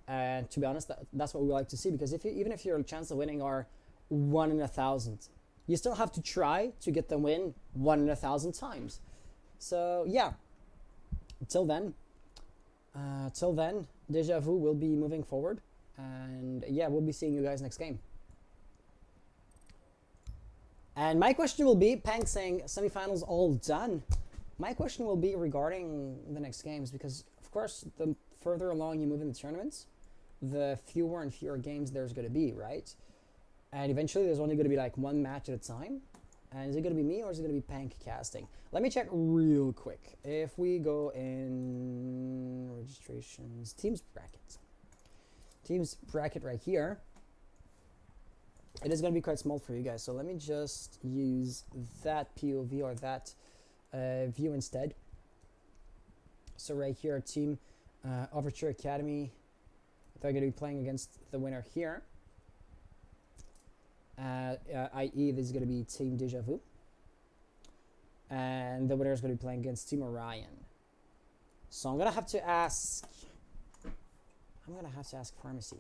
And to be honest, that's what we like to see, because even if your chance of winning are 1 in 1,000, you still have to try to get the win 1 in 1,000 times. So yeah, till then, Deja Vu will be moving forward. And yeah, we'll be seeing you guys next game. And my question will be, Pank saying semifinals all done. My question will be regarding the next games, because of course, the further along you move in the tournaments, the fewer and fewer games there's going to be, right? And eventually there's only going to be like 1 match at a time. And is it going to be me or is it going to be Pank casting? Let me check real quick. If we go in registrations, teams brackets. Teams bracket right here. It is going to be quite small for you guys, so let me just use that POV or that view instead. So right here, team Overture Academy, they're going to be playing against the winner here. I.e. this is going to be Team Deja Vu. And the winner is going to be playing against Team Orion. So I'm going to have to ask Pharmacy.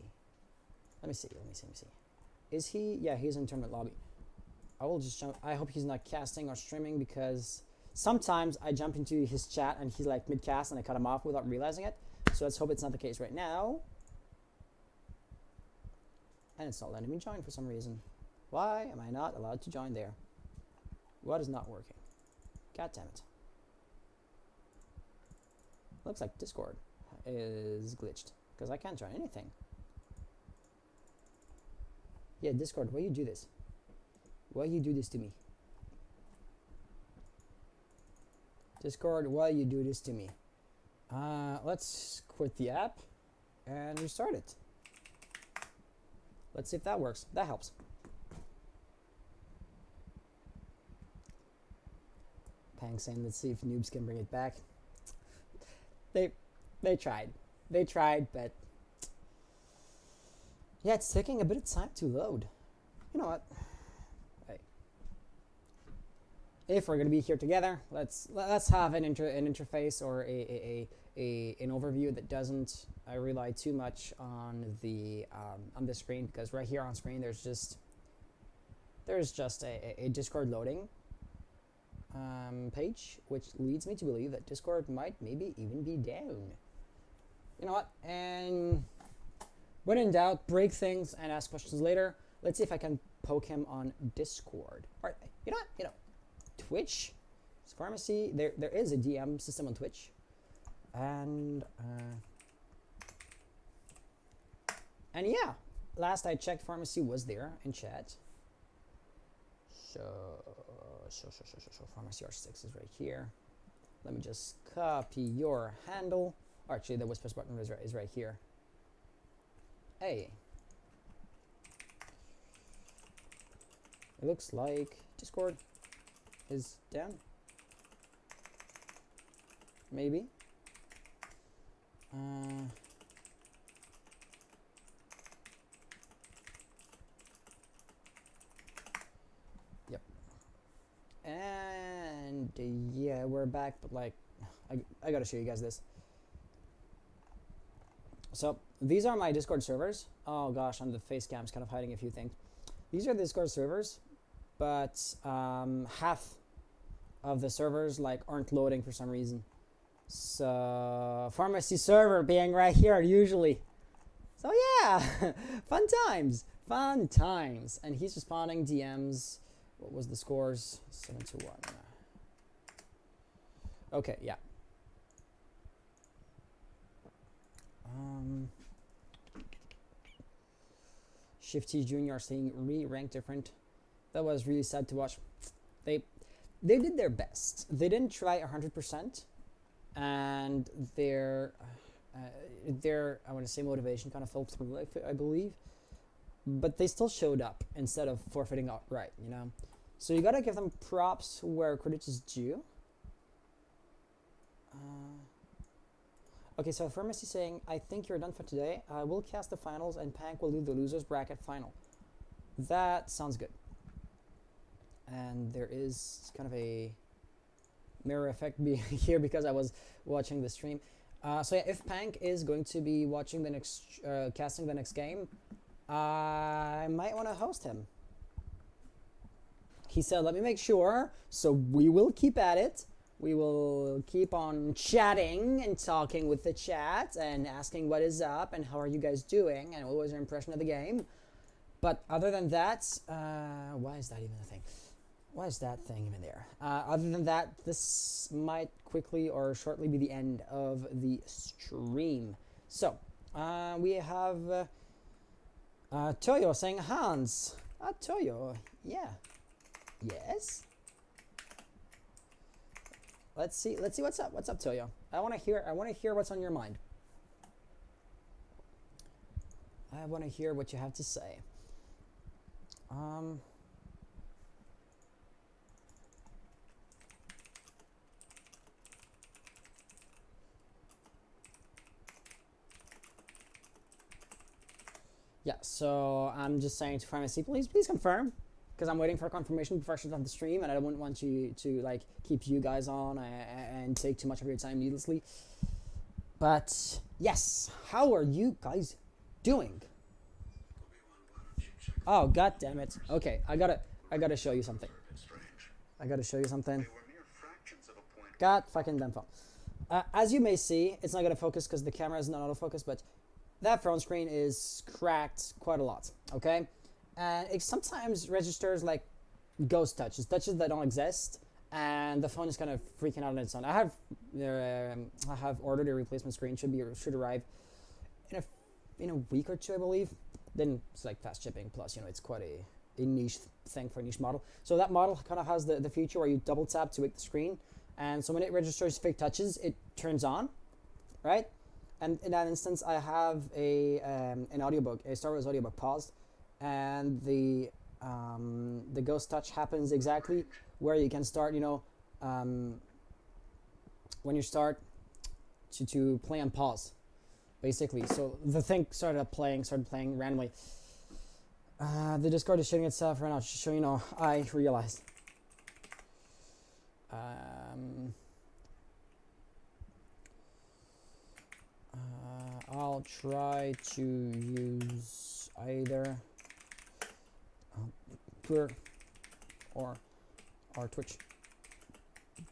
Let me see. Is he? Yeah, he's in tournament lobby. I will just jump. I hope he's not casting or streaming, because sometimes I jump into his chat and he's like mid-cast and I cut him off without realizing it. So let's hope it's not the case right now. And it's not letting me join for some reason. Why am I not allowed to join there? What is not working? God damn it. Looks like Discord is glitched because I can't join anything. Yeah, Discord, why you do this? Why you do this to me? Discord, why you do this to me? Let's quit the app and restart it. Let's see if that works. That helps. Pang saying, let's see if noobs can bring it back. They tried. They tried, but yeah, it's taking a bit of time to load. You know what? Right. If we're gonna be here together, let's have an interface or an overview that doesn't rely too much on the screen, because right here on screen there's just a Discord loading page, which leads me to believe that Discord might maybe even be down. You know what? And when in doubt, break things and ask questions later. Let's see if I can poke him on Discord. All right, you know what? You know, Twitch, Pharmacy. There is a DM system on Twitch, and yeah, last I checked, Pharmacy was there in chat. So Pharmacy R6 is right here. Let me just copy your handle. Oh, actually, the whispers button is right here. Hey. It looks like Discord is down. Maybe. Yep. And yeah, we're back, but like, I gotta show you guys this. So these are my Discord servers. Oh gosh, on the face cam's kind of hiding a few things. These are the Discord servers, but half of the servers like aren't loading for some reason. So Pharmacy server being right here usually. So yeah, fun times. And he's responding DMs. What was the scores? 7-1. Okay, yeah. Shifty Junior saying re-rank different. That was really sad to watch. They did their best. They didn't try 100%, and their I want to say motivation kind of fell through, I believe, but they still showed up instead of forfeiting outright, you know. So you gotta give them props where credit is due. Okay, so Pharmacy saying, I think you're done for today. I will cast the finals and Pank will do the losers bracket final. That sounds good. And there is kind of a mirror effect here because I was watching the stream. So yeah, if Pank is going to be watching the next, casting the next game, I might want to host him. He said, let me make sure, so we will keep at it. We will keep on chatting and talking with the chat and asking what is up and how are you guys doing and what was your impression of the game. But other than that, why is that even a thing? Why is that thing even there? Other than that, this might quickly or shortly be the end of the stream. So, we have Toyo saying, Hans. Toyo, yeah. Yes? Let's see what's up. What's up, Toyo? I want to hear what's on your mind. I want to hear what you have to say. Yeah, so I'm just saying to Pharmacy, please confirm, because I'm waiting for confirmation before I shut off the stream, and I don't want you to like keep you guys on and take too much of your time needlessly. But yes, how are you guys doing? Oh, god damn it. Okay, I gotta show you something. I gotta show you something. God fucking damn phone. As you may see, it's not gonna focus because the camera is not autofocus, but that phone screen is cracked quite a lot, okay? and it sometimes registers like ghost touches, touches that don't exist, and the phone is kind of freaking out on its own. I have ordered a replacement screen. Should arrive in a week or two, I believe. Then it's like fast shipping. Plus, it's quite a niche thing for a niche model. So that model kind of has the feature where you double tap to wake the screen, and so when it registers fake touches, it turns on, right? And in that instance, I have an audiobook, a Star Wars audiobook paused, and the ghost touch happens exactly where you can start, when you start to play on pause, basically. So the thing started playing randomly. The Discord is shitting itself right now, just so you know. I realized. I'll try to use either Twitter or our Twitch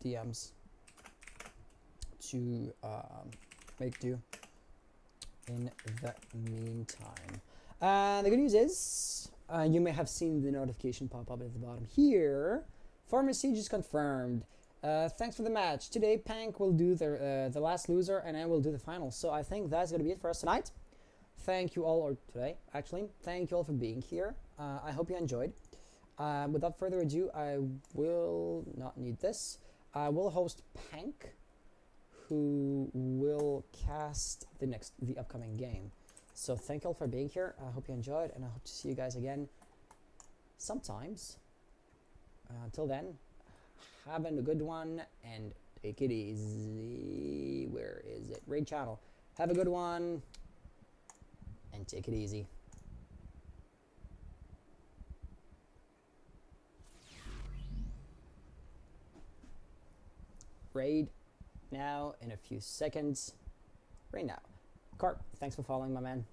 DMs to make do in the meantime. The good news is you may have seen the notification pop up at the bottom here. Former Siege is confirmed. Thanks for the match. Today, Pank will do the last loser, and I will do the final. So I think that's going to be it for us tonight. Thank you all, or today, actually. Thank you all for being here. I hope you enjoyed. Without further ado, I will not need this. I will host Pank, who will cast the upcoming game. So thank you all for being here. I hope you enjoyed, and I hope to see you guys again sometimes. Until then, have a good one and take it easy. Where is it? Raid channel. Have a good one and take it easy. Raid now in a few seconds. Right now. Carp, thanks for following, my man.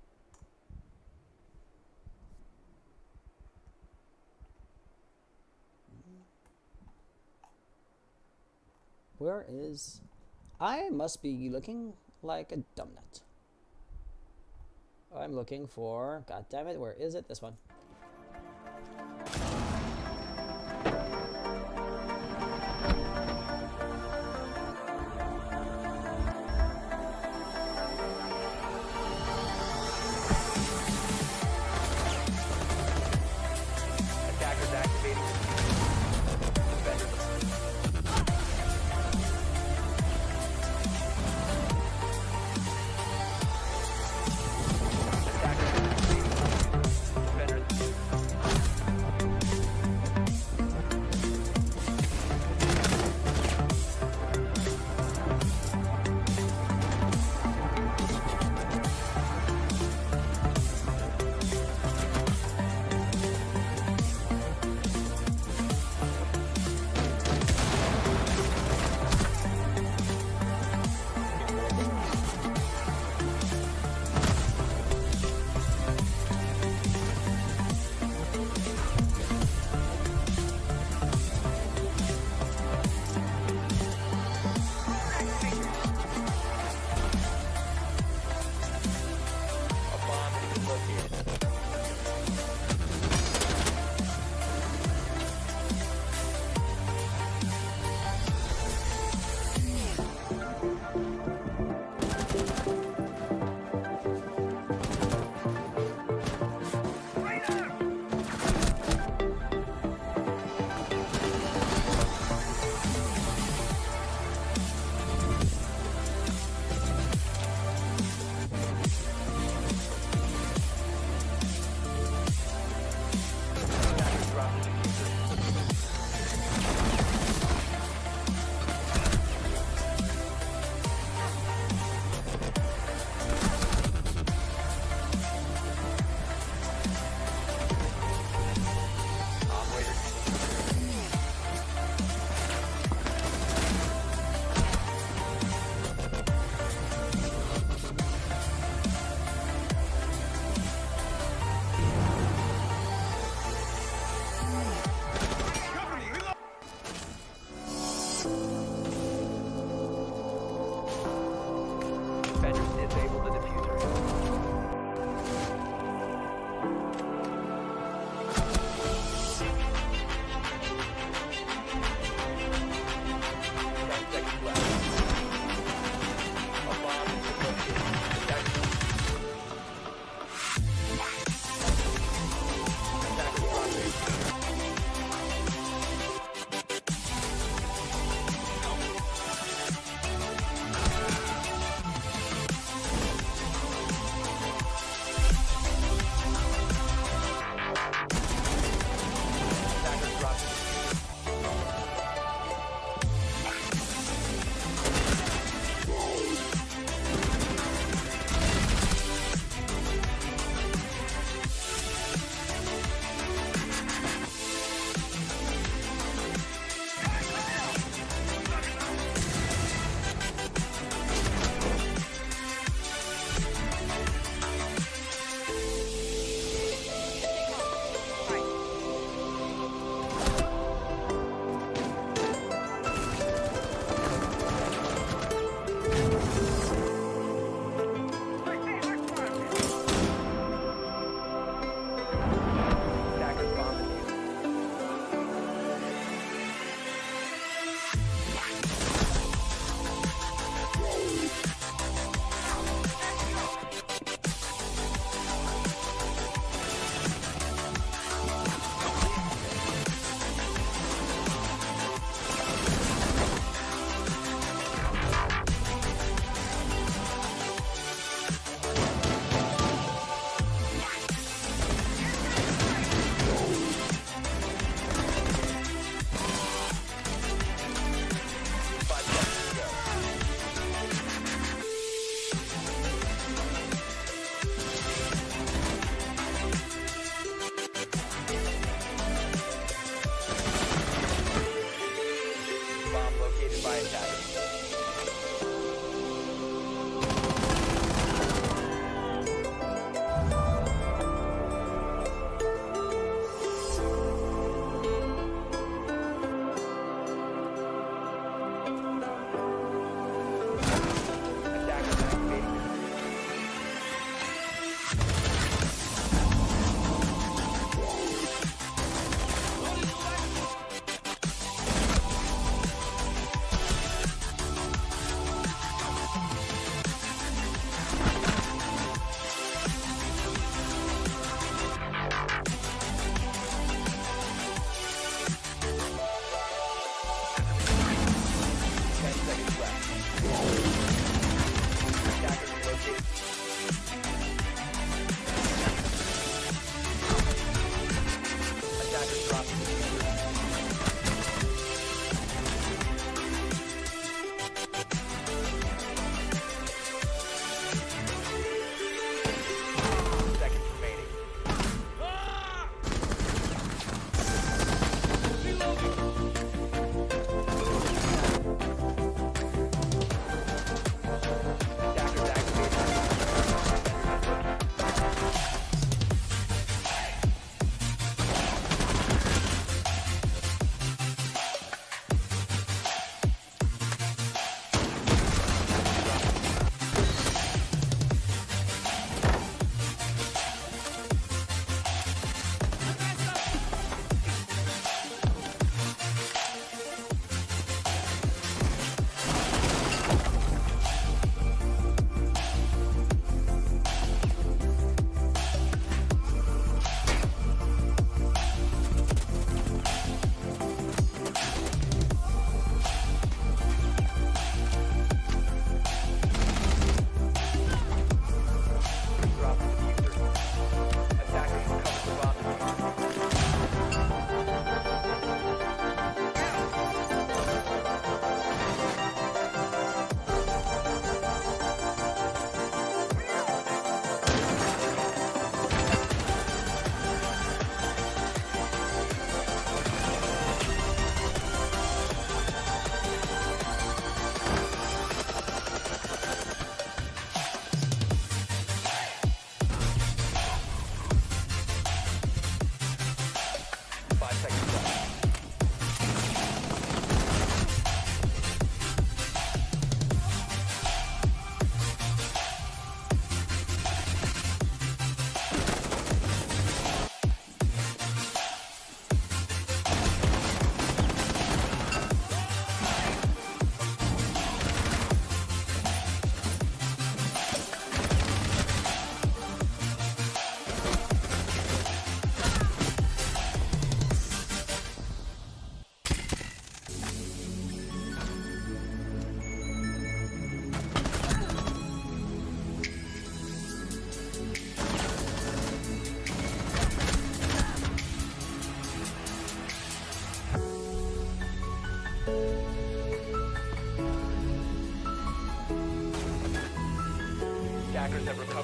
Where is... I must be looking like a dumb nut. I'm looking for... God damn it, where is it? This one. Attackers activating. Defenders. Attackers activating. Defenders.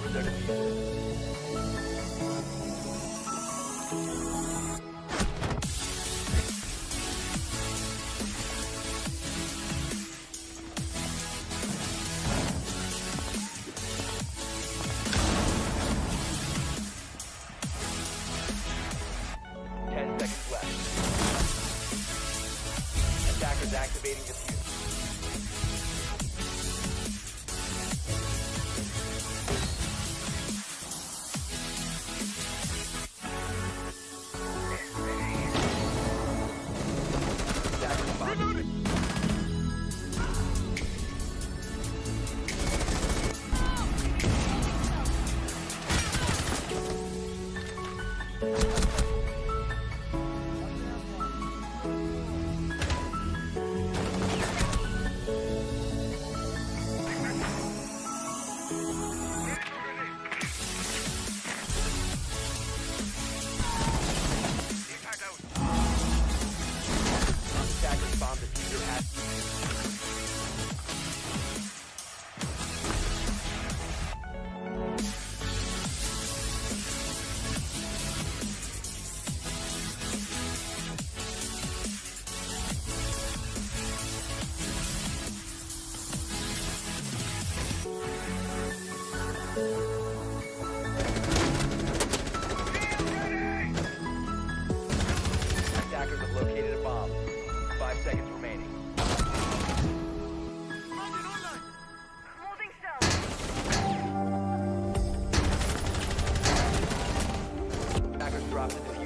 recover their defuse. Ten seconds left. Attackers activating defuse. Attackers bomb. Attackers bomb diffuser at Attackers have located a bomb. 5 seconds remaining. Attackers dropped the defuse.